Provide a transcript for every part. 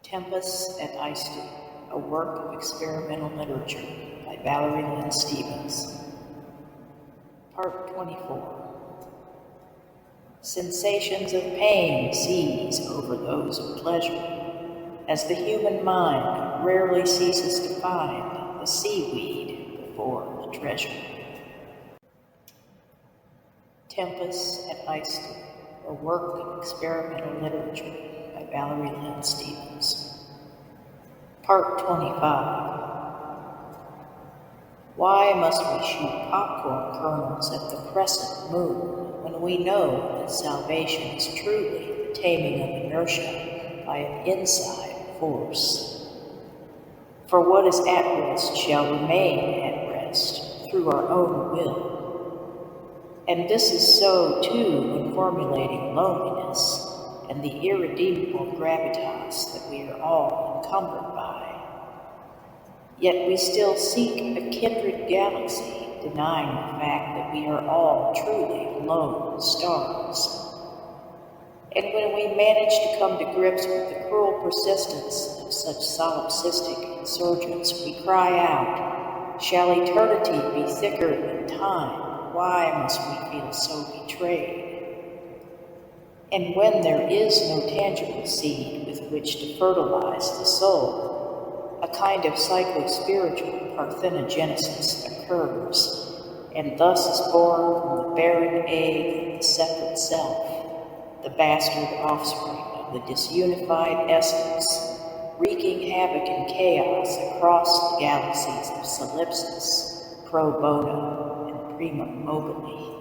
Tempus and Aestu, a work of experimental literature by Valerie Lynn Stevens. Part 24. Sensations of pain seize over those of pleasure, as the human mind rarely ceases to find the seaweed before the treasure. Tempus and Aestu, a work of experimental literature by Valerie Lynn Stevens. Part 25. Why must we shoot popcorn kernels at the crescent moon when we know that salvation is truly the taming of inertia by an inside force? For what is at rest shall remain at rest through our own will. And this is so, too, when formulating loneliness and the irredeemable gravitas that we are all encumbered by. Yet we still seek a kindred galaxy, denying the fact that we are all truly lone stars. And when we manage to come to grips with the cruel persistence of such solipsistic insurgents, we cry out, shall eternity be thicker than time? Why must we feel so betrayed? And when there is no tangible seed with which to fertilize the soul, a kind of psycho-spiritual parthenogenesis occurs, and thus is born from the barren egg of the separate self, the bastard offspring of the disunified essence, wreaking havoc and chaos across the galaxies of solipsis, pro bono, and prima mobile.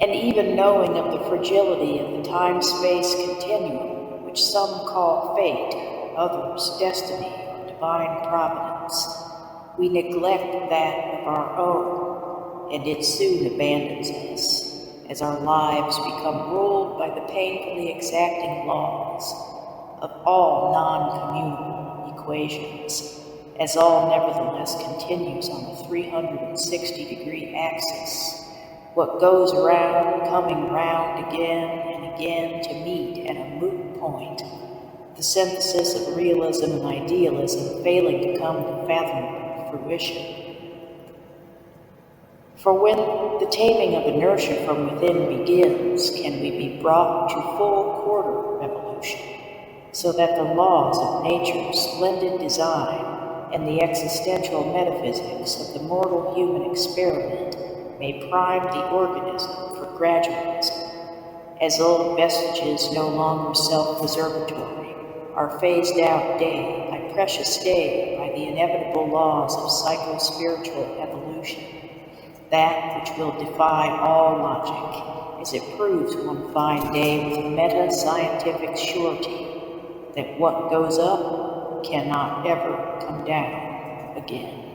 And even knowing of the fragility of the time-space continuum, which some call fate, others destiny or divine providence, we neglect that of our own, and it soon abandons us, as our lives become ruled by the painfully exacting laws of all non-communal equations, as all nevertheless continues on the 360-degree axis, what goes around, coming round again and again to meet at a moot point, the synthesis of realism and idealism failing to come to fathomable fruition. For when the taming of inertia from within begins, can we be brought to full quarter revolution, so that the laws of nature's splendid design and the existential metaphysics of the mortal human experiment may prime the organism for gradualism, as old vestiges no longer self-preservatory are phased out day by precious day by the inevitable laws of psycho-spiritual evolution, that which will defy all logic, as it proves one fine day with meta-scientific surety that what goes up cannot ever come down again.